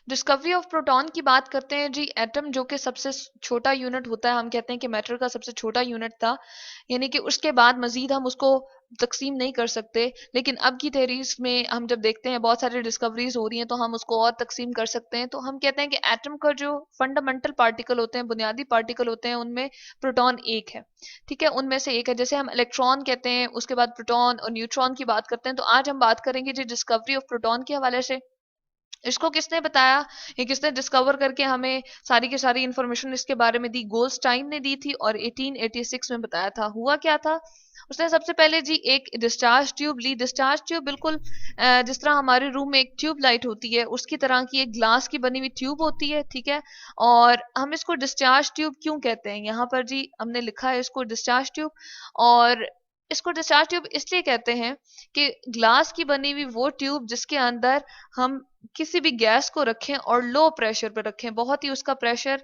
Discovery of proton की बात करते हैं जी। एटम जो कि सबसे छोटा यूनिट होता है, हम कहते हैं कि मैटर का सबसे छोटा यूनिट था, यानी कि उसके बाद मजीद हम उसको तकसीम नहीं कर सकते। लेकिन अब की थेरीज में हम जब देखते हैं बहुत सारी डिस्कवरीज हो रही हैं तो हम उसको और तकसीम कर सकते हैं। तो हम कहते हैं कि एटम का जो फंडामेंटल पार्टिकल होते हैं, बुनियादी पार्टिकल होते हैं, उनमें प्रोटॉन एक है। ठीक है, उनमें से एक है। जैसे हम इलेक्ट्रॉन कहते हैं, उसके बाद प्रोटॉन और न्यूट्रॉन की बात करते हैं। तो आज हम बात करेंगे जी डिस्कवरी ऑफ प्रोटॉन के हवाले से। इसको किसने बताया, ये किसने डिस्कवर करके हमें सारी की सारी इंफॉर्मेशन इसके बारे में दी? गोल्डस्टाइन ने दी थी और 1886 में बताया था। हुआ क्या था, उसने सबसे पहले जी एक डिस्चार्ज ट्यूब ली। डिस्चार्ज ट्यूब बिल्कुल जिस तरह हमारे रूम में एक ट्यूब लाइट होती है, उसकी तरह की एक ग्लास की बनी हुई ट्यूब होती है। ठीक है, और हम इसको डिस्चार्ज ट्यूब क्यों कहते हैं, यहाँ पर जी हमने लिखा है इसको डिस्चार्ज ट्यूब। और इसको डिस्चार्ज ट्यूब इसलिए कहते हैं कि ग्लास की बनी हुई वो ट्यूब जिसके अंदर हम किसी भी गैस को रखें और लो प्रेशर पर रखें, बहुत ही उसका प्रेशर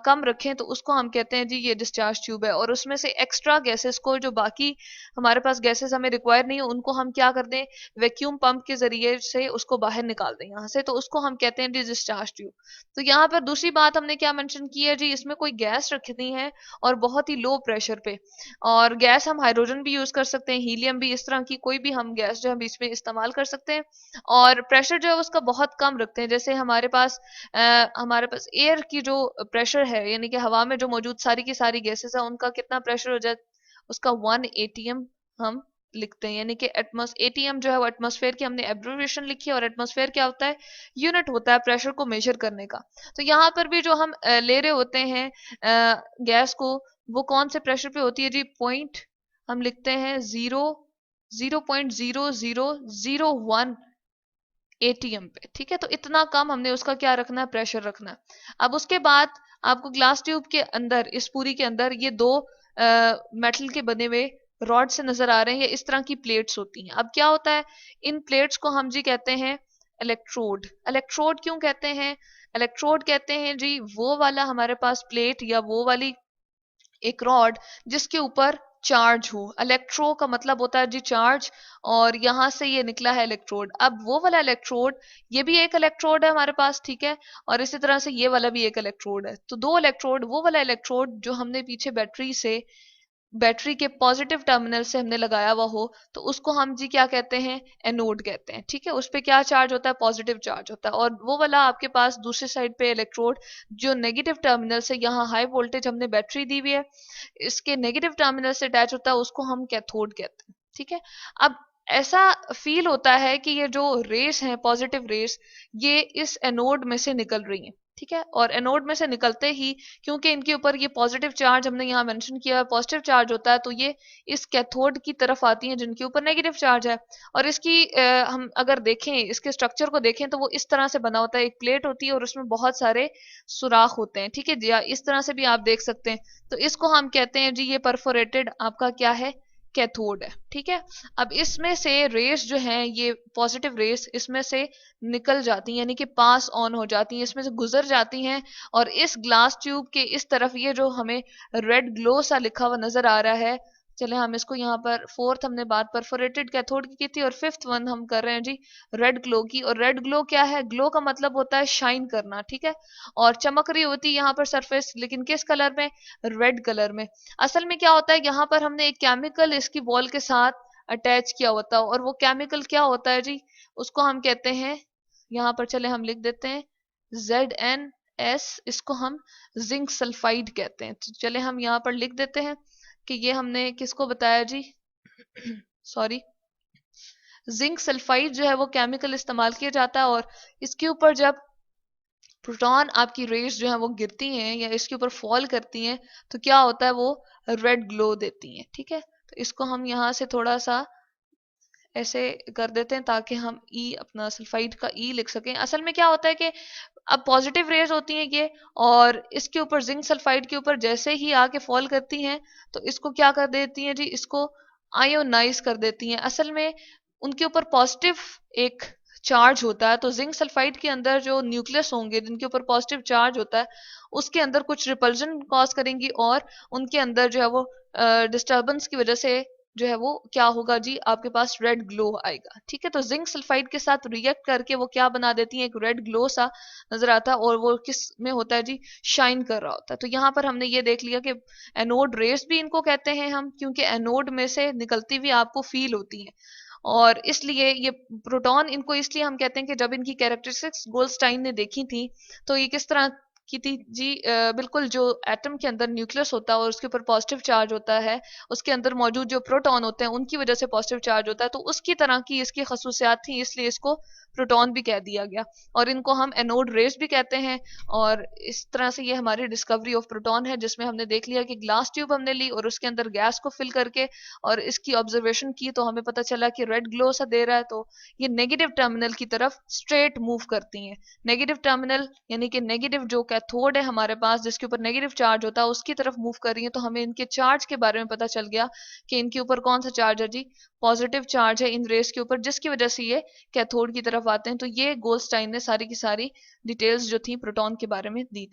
कम रखें, तो उसको हम कहते हैं जी ये डिस्चार्ज ट्यूब है। और उसमें से एक्स्ट्रा गैसेस को, जो बाकी हमारे पास गैसेस हमें रिक्वायर नहीं है, उनको हम क्या कर दें, वैक्यूम पंप के जरिए से उसको बाहर निकाल दें यहाँ से, तो उसको हम कहते हैं जी डिस्चार्ज ट्यूब। तो यहाँ पर दूसरी बात हमने क्या मेंशन की है जी, इसमें कोई गैस रखनी है और बहुत ही लो प्रेशर पे। और गैस हम हाइड्रोजन भी यूज कर सकते हैं, हीलियम भी, इस तरह की कोई भी हम गैस जो हम इसमें इस्तेमाल कर सकते हैं। और प्रेशर जो है उसका बहुत कम रखते हैं। जैसे हमारे पास एयर की जो प्रेशर है, यानी कि हवा में जो मौजूद सारी की सारी गैसेस है, उनका कितना प्रेशर हो जाए, उसका 1 atm हम लिखते हैं। यानी कि एटमॉस एटीएम जो है वो एटमॉस्फेयर की हमने एब्रिविएशन लिखी है। और एटमॉस्फेयर क्या होता है, यूनिट होता है प्रेशर को मेजर करने का। तो यहाँ पर भी जो हम ले रहे होते हैं गैस को, वो कौन से प्रेशर पे होती है जी, पॉइंट हम लिखते हैं 0.0001 एटीएम पे। ठीक है, तो इतना कम हमने उसका क्या रखना है, प्रेशर रखना है। अब उसके बाद आपको ग्लास ट्यूब के अंदर, इस पूरी के अंदर ये दो मेटल के बने हुए रॉड से नजर आ रहे हैं, ये इस तरह की प्लेट्स होती हैं। अब क्या होता है, इन प्लेट्स को हम जी कहते हैं इलेक्ट्रोड। इलेक्ट्रोड क्यों कहते हैं, इलेक्ट्रोड कहते हैं जी वो वाला हमारे पास प्लेट या वो वाली एक रॉड जिसके ऊपर चार्ज हो। इलेक्ट्रो का मतलब होता है जी चार्ज, और यहां से ये निकला है इलेक्ट्रोड। अब वो वाला इलेक्ट्रोड, ये भी एक इलेक्ट्रोड है हमारे पास, ठीक है, और इसी तरह से ये वाला भी एक इलेक्ट्रोड है। तो दो इलेक्ट्रोड, वो वाला इलेक्ट्रोड जो हमने पीछे बैटरी के पॉजिटिव टर्मिनल से हमने लगाया हुआ हो, तो उसको हम जी क्या कहते हैं, एनोड कहते हैं। ठीक है, उस पे क्या चार्ज होता है, पॉजिटिव चार्ज होता है। और वो वाला आपके पास दूसरी साइड पे इलेक्ट्रोड जो नेगेटिव टर्मिनल से, यहाँ हाई वोल्टेज हमने बैटरी दी हुई है, इसके नेगेटिव टर्मिनल से अटैच होता है, उसको हम कैथोड कहते हैं। ठीक है, अब ऐसा फील होता है कि ये जो रेस हैं, पॉजिटिव रेस, ये इस एनोड में से निकल रही हैं। ठीक है, और एनोड में से निकलते ही, क्योंकि इनके ऊपर ये पॉजिटिव चार्ज हमने यहाँ मेंशन किया है, पॉजिटिव चार्ज होता है, तो ये इस कैथोड की तरफ आती हैं जिनके ऊपर नेगेटिव चार्ज है। और इसकी हम अगर देखें, इसके स्ट्रक्चर को देखें, तो वो इस तरह से बना होता है, एक प्लेट होती है और उसमें बहुत सारे सुराख होते हैं। ठीक है जी, इस तरह से भी आप देख सकते हैं। तो इसको हम कहते हैं जी ये परफोरेटेड आपका क्या है, कैथोड है। ठीक है, अब इसमें से रेस जो हैं, ये पॉजिटिव रेस इसमें से निकल जाती हैं, यानी कि पास ऑन हो जाती हैं, इसमें से गुजर जाती हैं। और इस ग्लास ट्यूब के इस तरफ ये जो हमें रेड ग्लो सा लिखा हुआ नजर आ रहा है, चले हम इसको यहाँ पर, फोर्थ हमने बात परफोरेटेड कैथोड की थी, और फिफ्थ वन हम कर रहे हैं जी रेड ग्लो की। और रेड ग्लो क्या है, ग्लो का मतलब होता है शाइन करना। ठीक है, और चमक रही होती है यहाँ पर सरफेस, लेकिन किस कलर में, रेड कलर में। असल में क्या होता है, यहाँ पर हमने एक केमिकल इसकी वॉल के साथ अटैच किया होता है, और वो केमिकल क्या होता है जी, उसको हम कहते हैं, यहाँ पर चले हम लिख देते हैं ZnS, इसको हम जिंक सल्फाइड कहते हैं। तो चले हम यहाँ पर लिख देते हैं कि ये हमने किसको बताया जी सॉरी, जिंक सल्फाइड जो है वो केमिकल इस्तेमाल किया जाता है। और इसके ऊपर जब प्रोटॉन आपकी रेस जो है वो गिरती हैं या इसके ऊपर फॉल करती हैं, तो क्या होता है, वो रेड ग्लो देती हैं। ठीक है, तो इसको हम यहाँ से थोड़ा सा ऐसे कर देते हैं ताकि हम ई, अपना सल्फाइड का ई लिख सकें। असल में क्या होता है कि अब पॉजिटिव रेज होती हैं ये, और इसके ऊपर जिंक सल्फाइड के ऊपर जैसे ही आके फॉल करती हैं, तो इसको क्या कर देती हैं जी, इसको आयोनाइज कर देती हैं। असल में उनके ऊपर पॉजिटिव एक चार्ज होता है, तो जिंक सल्फाइड के अंदर जो न्यूक्लियस होंगे जिनके ऊपर पॉजिटिव चार्ज होता है, उसके अंदर कुछ रिपल्जन कॉज करेंगी, और उनके अंदर जो है वो डिस्टर्बेंस की वजह से जो है वो क्या होगा जी, आपके पास रेड ग्लो आएगा। ठीक है, तो जिंक सल्फाइड के साथ रिएक्ट करके वो क्या बना देती है, एक रेड ग्लो सा नजर आता है, और वो किस में होता है जी, शाइन कर रहा होता है। तो यहाँ पर हमने ये देख लिया कि एनोड रेस भी इनको कहते हैं हम, क्योंकि एनोड में से निकलती हुई आपको फील होती है। और इसलिए ये प्रोटॉन, इनको इसलिए हम कहते हैं कि जब इनकी कैरेक्टरिस्टिक्स गोल्डस्टाइन ने देखी थी, तो ये किस तरह की थी जी, बिल्कुल जो एटम के अंदर न्यूक्लियस होता है और उसके ऊपर पॉजिटिव चार्ज होता है, उसके अंदर मौजूद जो प्रोटॉन होते हैं उनकी वजह से पॉजिटिव चार्ज होता है, तो उसकी तरह की इसकी खसूसियात थी, इसलिए इसको प्रोटॉन भी कह दिया गया। और इनको हम एनोड रेस भी कहते हैं। और इस तरह से ये हमारी डिस्कवरी ऑफ प्रोटॉन है, जिसमें हमने देख लिया कि ग्लास ट्यूब हमने ली और उसके अंदर गैस को फिल करके और इसकी ऑब्जर्वेशन की, तो हमें पता चला कि रेड ग्लो सा दे रहा है, तो ये नेगेटिव टर्मिनल की तरफ स्ट्रेट मूव करती हैं। नेगेटिव टर्मिनल यानी कि नेगेटिव जो कैथोड है हमारे पास, जिसके ऊपर नेगेटिव चार्ज होता है, उसकी तरफ मूव कर रही है। तो हमें इनके चार्ज के बारे में पता चल गया कि इनके ऊपर कौन सा चार्ज है जी, पॉजिटिव चार्ज है इन रेस के ऊपर, जिसकी वजह से ये कैथोड की तरफ आते हैं। तो ये गोल्डस्टाइन ने सारी की सारी डिटेल्स जो थी प्रोटॉन के बारे में दी थी।